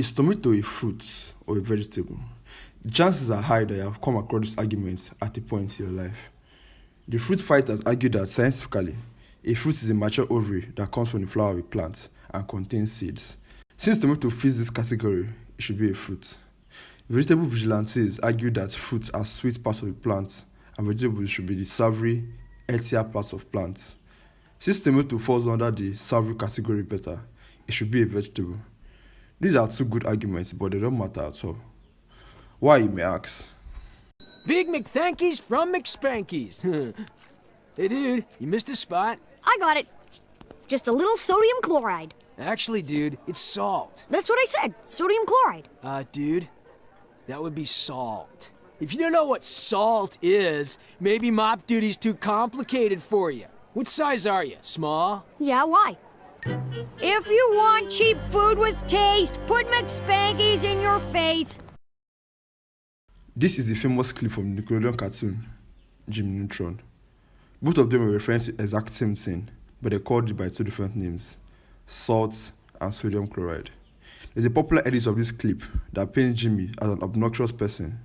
Is tomato a fruit or a vegetable? The chances are high that you have come across this argument at a point in your life. The fruit fighters argue that scientifically, a fruit is a mature ovary that comes from the flower of a plant and contains seeds. Since tomato fits this category, it should be a fruit. Vegetable vigilantes argue that fruits are sweet parts of the plant and vegetables should be the savory, earthier parts of plants. Since tomato falls under the savory category better, it should be a vegetable. These are two good arguments, but they don't matter at all. Why, you may ask? Big McThankies from McSpankies. Hey, dude, you missed a spot. I got it. Just a little sodium chloride. Actually, dude, it's salt. That's what I said, sodium chloride. Dude, that would be salt. If you don't know what salt is, maybe mop duty's too complicated for you. What size are you? Small? Yeah, why? If you want cheap food with taste, put McSpankies in your face. This is a famous clip from the Nickelodeon cartoon, Jimmy Neutron. Both of them are referring to the exact same thing, but they're called it by two different names, salt and sodium chloride. There's a popular edit of this clip that paints Jimmy as an obnoxious person.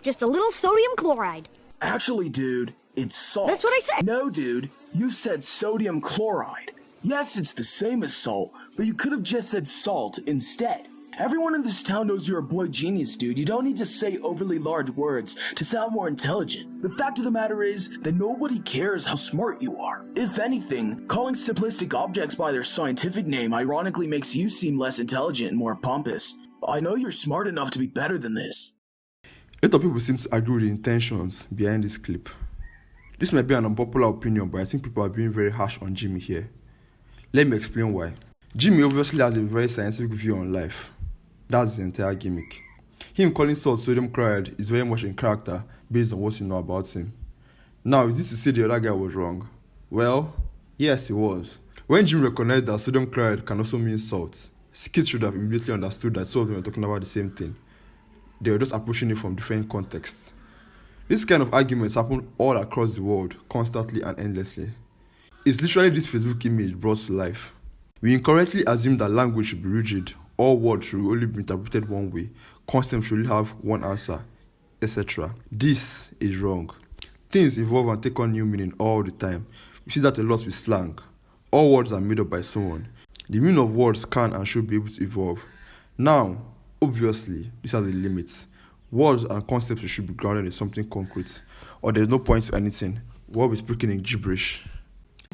Just a little sodium chloride. Actually, dude, it's salt. That's what I said. No, dude, you said sodium chloride. Yes, it's the same as salt, but you could have just said salt instead. Everyone in this town knows you're a boy genius, dude. You don't need to say overly large words to sound more intelligent. The fact of the matter is that nobody cares how smart you are. If anything, calling simplistic objects by their scientific name ironically makes you seem less intelligent and more pompous. I know you're smart enough to be better than this. A lot of people seem to agree with the intentions behind this clip. This might be an unpopular opinion, but I think people are being very harsh on Jimmy here. Let me explain why. Jimmy obviously has a very scientific view on life. That's the entire gimmick. Him calling salt sodium chloride is very much in character based on what you know about him. Now, is this to say the other guy was wrong? Well, yes, he was. When Jimmy recognized that sodium chloride can also mean salt, Skid should have immediately understood that two of them were talking about the same thing. They were just approaching it from different contexts. This kind of arguments happen all across the world, constantly and endlessly. It's literally this Facebook image brought to life. We incorrectly assume that language should be rigid, all words should only be interpreted one way, concepts should only have one answer, etc. This is wrong. Things evolve and take on new meaning all the time. We see that a lot with slang. All words are made up by someone. The meaning of words can and should be able to evolve. Now, obviously, this has a limit. Words and concepts should be grounded in something concrete, or there's no point to anything. We'll be speaking in gibberish.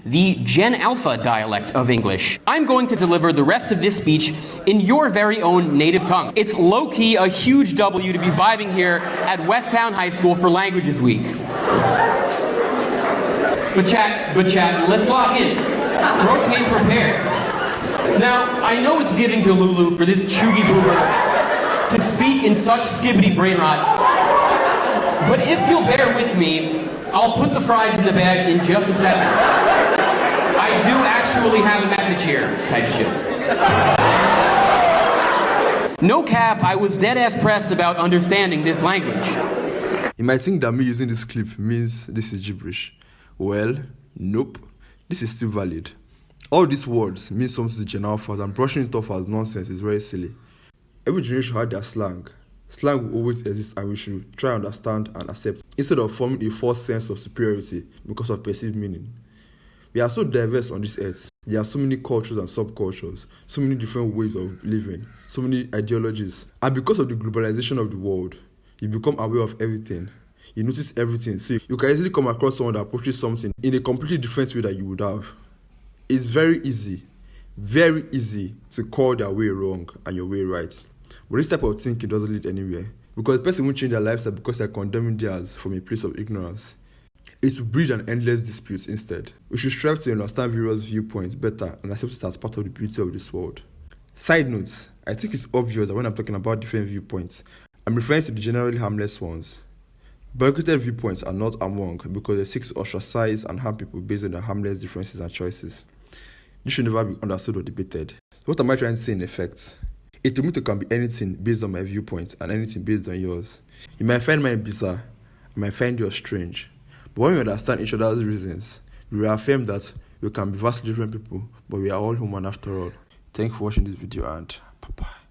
The Gen Alpha dialect of English. I'm going to deliver the rest of this speech in your very own native tongue. It's low-key a huge W to be vibing here at Westtown High School for Languages Week. But chat, let's lock in. Propane prepared. Now, I know it's giving to Lulu for this chuggy boomer to speak in such skibbity brain rot, but if you'll bear with me, I'll put the fries in the bag in just a second. I do actually have a message here, type shit. No cap, I was dead-ass pressed about understanding this language. You might think that me using this clip means this is gibberish. Well, nope. This is still valid. All these words mean something to Gen Alphas, and brushing it off as nonsense is very silly. Every generation had their slang. Slang will always exist and we should try and understand and accept instead of forming a false sense of superiority because of perceived meaning. We are so diverse on this earth. There are so many cultures and subcultures, so many different ways of living, so many ideologies. And because of the globalization of the world, you become aware of everything. You notice everything. So you can easily come across someone that approaches something in a completely different way that you would have. It's very easy to call their way wrong and your way right. But this type of thinking doesn't lead anywhere. Because the person won't change their lifestyle because they're condemning theirs from a place of ignorance. It's to bridge an endless dispute instead. We should strive to understand various viewpoints better and accept it as part of the beauty of this world. Side note, I think it's obvious that when I'm talking about different viewpoints, I'm referring to the generally harmless ones. Boycotted viewpoints are not among because they seek to ostracize and harm people based on their harmless differences and choices. This should never be understood or debated. What am I trying to say in effect? A tomato can be anything based on my viewpoint and anything based on yours. You might find mine bizarre, I might find yours strange. But when we understand each other's reasons, we reaffirm that we can be vastly different people, but we are all human after all. Thank you for watching this video and bye-bye.